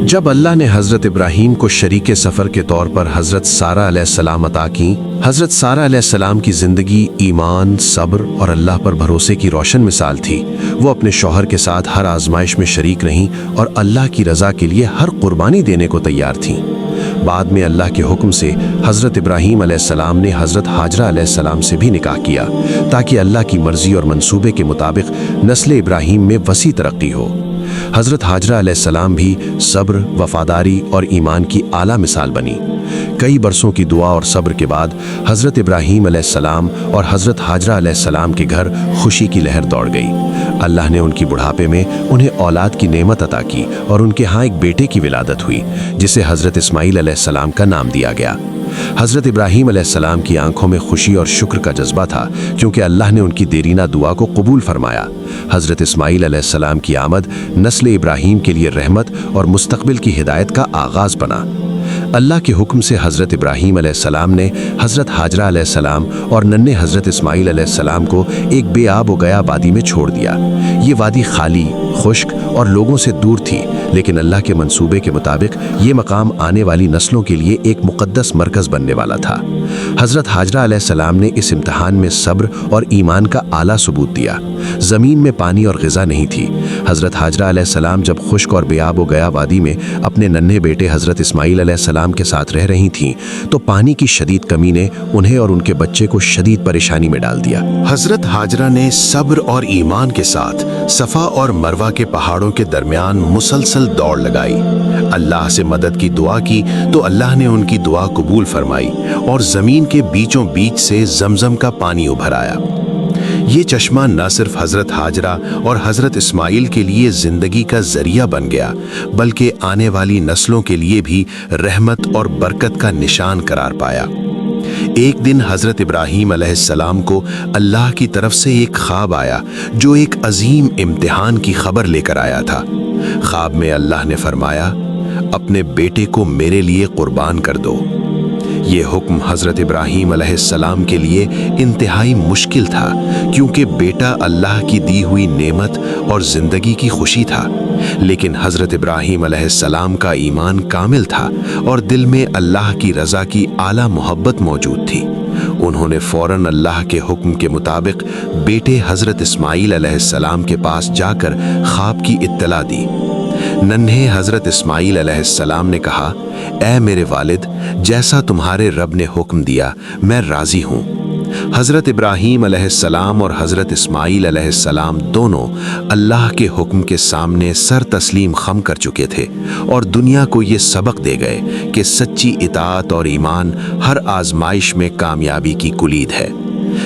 जब अल्लाह ने हज़रत इब्राहीम को शरीक सफ़र के तौर पर हज़रत सारा अलैहिस्सलाम अता की, हज़रत सारा अलैहिस्सलाम की ज़िंदगी ईमान, सब्र और अल्लाह पर भरोसे की रोशन मिसाल थी। वो अपने शौहर के साथ हर आजमाइश में शरीक रहीं और अल्लाह की रज़ा के लिए हर कुर्बानी देने को तैयार थीं। बाद में अल्लाह के हुक्म से हज़रत इब्राहीम अलैहिस्सलाम ने हज़रत हाजरा अलैहिस्सलाम से भी निकाह किया, ताकि अल्लाह की मर्ज़ी और मंसूबे के मुताबिक नस्ल इब्राहीम में वसी तरक्की हो। हज़रत हाजरा अलैहिस्सलाम भी सब्र, वफादारी और ईमान की आला मिसाल बनी। कई बरसों की दुआ और सब्र के बाद हज़रत इब्राहीम अलैहिस्सलाम और हज़रत हाजरा अलैहिस्सलाम के घर खुशी की लहर दौड़ गई। अल्लाह ने उनकी बुढ़ापे में उन्हें औलाद की नेमत अता की और उनके यहाँ एक बेटे की विलादत हुई, जिसे हज़रत इस्माईल अलैहिस्सलाम का नाम दिया गया। हज़रत इब्राहीम अलैहिस्सलाम की आंखों में खुशी और शुक्र का जज्बा था, क्योंकि अल्लाह ने उनकी देरीना दुआ को कबूल फरमाया। हज़रत इस्माईल अलैहिस्सलाम की आमद नस्ल इब्राहीम के लिए रहमत और मुस्तक़बिल की हिदायत का आगाज़ बना। अल्लाह के हुक्म से हज़रत इब्राहीम अलैहिस्सलाम ने हज़रत हाजरा अलैहिस्सलाम और नन्हे हज़रत इस्माईल अलैहिस्सलाम को एक बेआब व गया वादी में छोड़ दिया। ये वादी खाली, खुश्क और लोगों से दूर थी, लेकिन अल्लाह के मंसूबे के मुताबिक ये मकाम आने वाली नस्लों के लिए एक मुक़द्दस मरकज़ बनने वाला था। हज़रत हाजरा अलैहिस्सलाम ने इस इम्तिहान में सब्र और ईमान का आला सबूत दिया। ज़मीन में पानी और ग़िज़ा नहीं थी। हज़रत हाजरा अलैहिस्सलाम जब खुश्क और बेआब व गया वादी में अपने नन्हे बेटे हज़रत इस्माईल अलैहिस्सलाम के साथ रह रही थीं, तो पानी की शदीद कमी ने उन्हें और उनके बच्चे को शदीद परेशानी में डाल दिया। हज़रत हाजरा ने सब्र और ईमान के साथ सफ़ा और मरवा के पहाड़ों के दरमियान मुसलसल दौड़ लगाई। अल्लाह से मदद की दुआ की तो अल्लाह ने उनकी दुआ कबूल फरमाई और ज़मीन के बीचों बीच से ज़मज़म का पानी उभर आया। ये चश्मा न सिर्फ हज़रत हाजरा और हज़रत इस्माईल के लिए ज़िंदगी का ज़रिया बन गया, बल्कि आने वाली नस्लों के लिए भी रहमत और बरकत का निशान करार पाया। एक दिन हज़रत इब्राहीम अलैहिस्सलाम को अल्लाह की तरफ से एक ख्वाब आया, जो एक अजीम इम्तिहान की खबर लेकर आया था। ख्वाब में अल्लाह ने फरमाया, अपने बेटे को मेरे लिए कुर्बान कर दो। ये हुक्म हज़रत इब्राहीम अलैहिस्सलाम के लिए इंतहाई मुश्किल था, क्योंकि बेटा अल्लाह की दी हुई नेमत और ज़िंदगी की खुशी था। लेकिन हज़रत इब्राहीम अलैहिस्सलाम का ईमान कामिल था और दिल में अल्लाह की रज़ा की आला मोहब्बत मौजूद थी। उन्होंने फ़ौरन अल्लाह के हुक्म के मुताबिक बेटे हज़रत इस्माईल अलैहिस्सलाम के पास जाकर ख्वाब की इत्तला दी। नन्हे हज़रत इस्माईल अलैहिस्सलाम ने कहा, ऐ मेरे वालिद, जैसा तुम्हारे रब ने हुक्म दिया मैं राज़ी हूँ। हज़रत इब्राहीम अलैहिस्सलाम और हज़रत इस्माईल अलैहिस्सलाम दोनों अल्लाह के हुक्म के सामने सर तस्लीम खम कर चुके थे और दुनिया को ये सबक दे गए कि सच्ची इताअत और ईमान हर आजमाइश में कामयाबी की कुलीद है।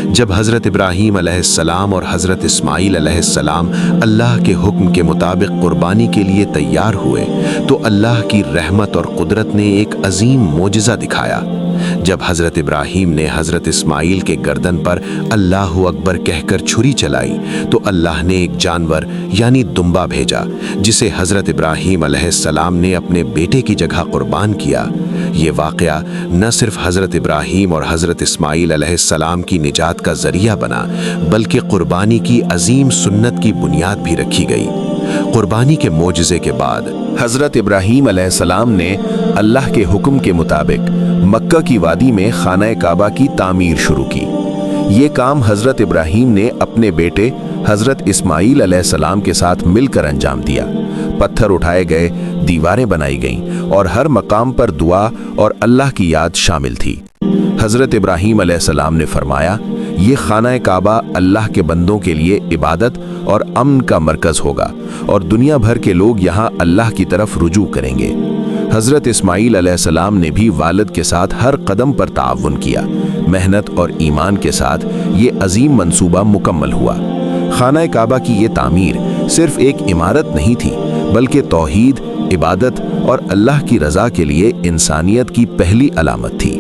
जब हज़रत इब्राहीम अलैहिस्सलाम और हज़रत इस्माईल अलैहिस्सलाम अल्लाह के हुक्म के मुताबिक कुर्बानी के लिए तैयार हुए, तो अल्लाह की रहमत और कुदरत ने एक अजीम मोजिज़ा दिखाया। जब हज़रत इब्राहीम ने हज़रत इस्माईल के गर्दन पर अल्लाहु अकबर कहकर छुरी चलाई, तो अल्लाह ने एक जानवर यानी दुम्बा भेजा, जिसे हज़रत इब्राहीम अलैहिस्सलाम ने अपने बेटे की जगह कुर्बान किया। ये वाक़या न सिर्फ हज़रत इब्राहीम और हज़रत इस्माईल अलैहिस्सलाम की निजात का ज़रिया बना, बल्कि कुर्बानी की अजीम सुन्नत की बुनियाद भी रखी गई। कुर्बानी के मोजिज़े के बाद हज़रत इब्राहीम अलैहिस्सलाम ने अल्लाह के हुक्म के मुताबिक मक्का की वादी में खाना काबा की तामीर शुरू की। ये काम हज़रत इब्राहीम ने अपने बेटे हज़रत इस्माईल अलैहिस्सलाम के साथ मिलकर अंजाम दिया। पत्थर उठाए गए, दीवारें बनाई गईं और हर मकाम पर दुआ और अल्लाह की याद शामिल थी। हज़रत इब्राहीम अलैहिस्सलाम ने फरमाया, ये खाना काबा अल्लाह के बंदों के लिए इबादत और अमन का मरकज़ होगा और दुनिया भर के लोग यहाँ अल्लाह की तरफ रुजू करेंगे। हज़रत इस्माईल अलैहिस्सलाम ने भी वालिद के साथ हर कदम पर ताअवुन किया। मेहनत और ईमान के साथ ये अजीम मंसूबा मुकम्मल हुआ। खाना काबा की ये तामीर सिर्फ एक इमारत नहीं थी, बल्कि तौहीद, इबादत और अल्लाह की रज़ा के लिए इंसानियत की पहली अलामत थी।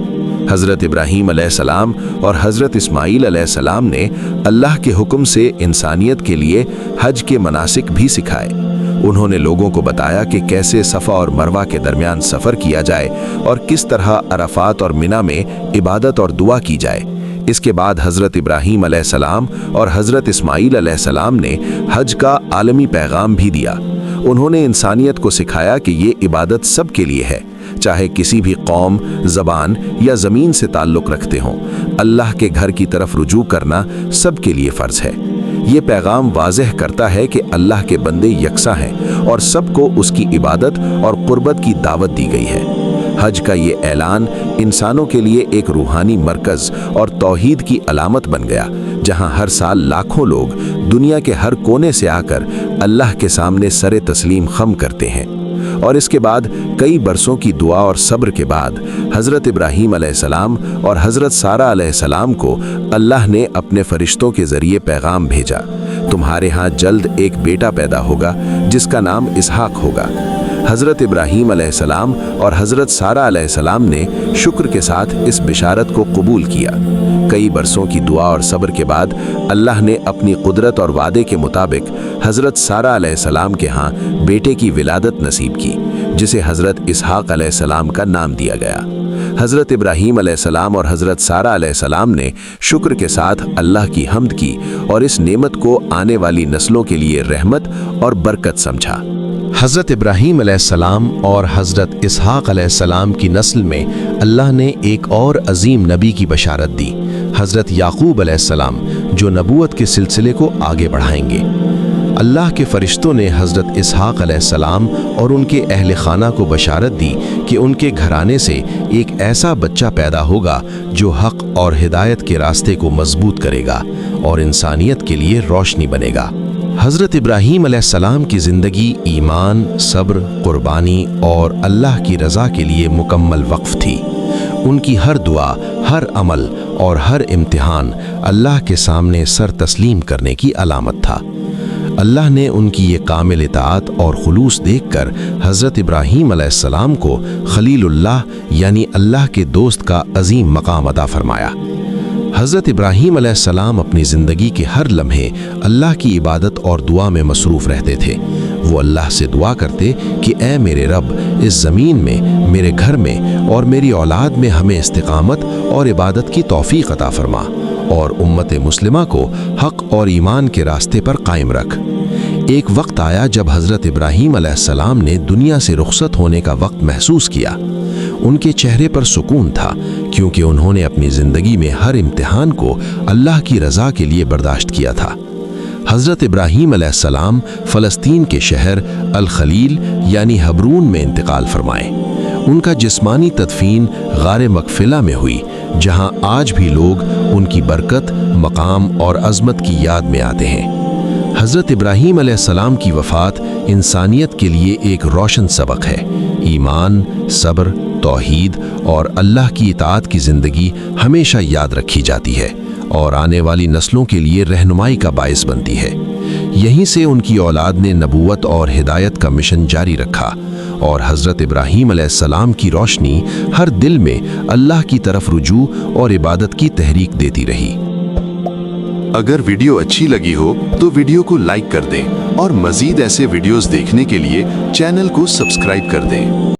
हज़रत इब्राहीम अलैहिस्सलाम और हज़रत इस्माईल अलैहिस्सलाम ने अल्लाह के हुक्म से इंसानियत के लिए हज के मनासिक भी सिखाए। उन्होंने लोगों को बताया कि कैसे सफ़ा और मरवा के दरमियान सफ़र किया जाए और किस तरह अरफात और मिना में इबादत और दुआ की जाए। इसके बाद हज़रत इब्राहीम अलैहिस्सलाम और हज़रत इस्माईल अलैहिस्सलाम ने हज का आलमी पैगाम भी दिया। انہوں نے انسانیت کو سکھایا کہ یہ عبادت سب کے لیے ہے، چاہے کسی بھی قوم، زبان یا زمین سے تعلق رکھتے ہوں۔ اللہ کے گھر کی طرف رجوع کرنا سب کے لیے فرض ہے۔ یہ پیغام واضح کرتا ہے کہ اللہ کے بندے یکساں ہیں اور سب کو اس کی عبادت اور قربت کی دعوت دی گئی ہے۔ حج کا یہ اعلان انسانوں کے لیے ایک روحانی مرکز اور توحید کی علامت بن گیا، جہاں ہر سال لاکھوں لوگ دنیا کے ہر کونے سے آ کر اللہ کے سامنے سر تسلیم خم کرتے ہیں۔ اور اس کے بعد کئی برسوں کی دعا اور صبر کے بعد حضرت ابراہیم علیہ السلام اور حضرت سارہ علیہ السلام کو اللہ نے اپنے فرشتوں کے ذریعے پیغام بھیجا، تمہارے ہاں جلد ایک بیٹا پیدا ہوگا جس کا نام اسحاق ہوگا۔ حضرت ابراہیم علیہ السلام اور حضرت سارہ علیہ السلام نے شکر کے ساتھ اس بشارت کو قبول کیا۔ کئی برسوں کی دعا اور صبر کے بعد اللہ نے اپنی قدرت اور وعدے کے مطابق حضرت سارہ علیہ السلام کے ہاں بیٹے کی ولادت نصیب کی، جسے حضرت اسحاق علیہ السلام کا نام دیا گیا۔ حضرت ابراہیم علیہ السلام اور حضرت سارہ علیہ السلام نے شکر کے ساتھ اللہ کی حمد کی اور اس نعمت کو آنے والی نسلوں کے لیے رحمت اور برکت سمجھا۔ حضرت ابراہیم علیہ السلام اور حضرت اسحاق علیہ السلام کی نسل میں اللہ نے ایک اور عظیم نبی کی بشارت دی، حضرت یعقوب علیہ السلام، جو نبوت کے سلسلے کو آگے بڑھائیں گے۔ اللہ کے فرشتوں نے حضرت اسحاق علیہ السلام اور ان کے اہل خانہ کو بشارت دی کہ ان کے گھرانے سے ایک ایسا بچہ پیدا ہوگا جو حق اور ہدایت کے راستے کو مضبوط کرے گا اور انسانیت کے لیے روشنی بنے گا۔ حضرت ابراہیم علیہ السلام کی زندگی ایمان، صبر، قربانی اور اللہ کی رضا کے لیے مکمل وقف تھی۔ ان کی ہر دعا، ہر عمل اور ہر امتحان اللہ کے سامنے سر تسلیم کرنے کی علامت تھا۔ اللہ نے ان کی یہ کامل اطاعت اور خلوص دیکھ کر حضرت ابراہیم علیہ السلام کو خلیل اللہ یعنی اللہ کے دوست کا عظیم مقام عطا فرمایا۔ حضرت ابراہیم علیہ السلام اپنی زندگی کے ہر لمحے اللہ کی عبادت اور دعا میں مصروف رہتے تھے۔ وہ اللہ سے دعا کرتے کہ اے میرے رب، اس زمین میں، میرے گھر میں اور میری اولاد میں ہمیں استقامت اور عبادت کی توفیق عطا فرما اور امت مسلمہ کو حق اور ایمان کے راستے پر قائم رکھ۔ ایک وقت آیا جب حضرت ابراہیم علیہ السلام نے دنیا سے رخصت ہونے کا وقت محسوس کیا۔ ان کے چہرے پر سکون تھا، کیونکہ انہوں نے اپنی زندگی میں ہر امتحان کو اللہ کی رضا کے لیے برداشت کیا تھا۔ حضرت ابراہیم علیہ السلام فلسطین کے شہر الخلیل یعنی حبرون میں انتقال فرمائے۔ ان کا جسمانی تدفین غار مغفلہ میں ہوئی، جہاں آج بھی لوگ ان کی برکت، مقام اور عظمت کی یاد میں آتے ہیں۔ حضرت ابراہیم علیہ السلام کی وفات انسانیت کے لیے ایک روشن سبق ہے۔ ایمان، صبر، توحید اور اللہ کی اطاعت کی زندگی ہمیشہ یاد رکھی جاتی ہے اور آنے والی نسلوں کے لیے رہنمائی کا باعث بنتی ہے۔ یہیں سے ان کی اولاد نے نبوت اور ہدایت کا مشن جاری رکھا اور حضرت ابراہیم علیہ السلام کی روشنی ہر دل میں اللہ کی طرف رجوع اور عبادت کی تحریک دیتی رہی۔ اگر ویڈیو اچھی لگی ہو تو ویڈیو کو لائک کر دیں اور مزید ایسے ویڈیوز دیکھنے کے لیے چینل کو سبسکرائب کر دیں۔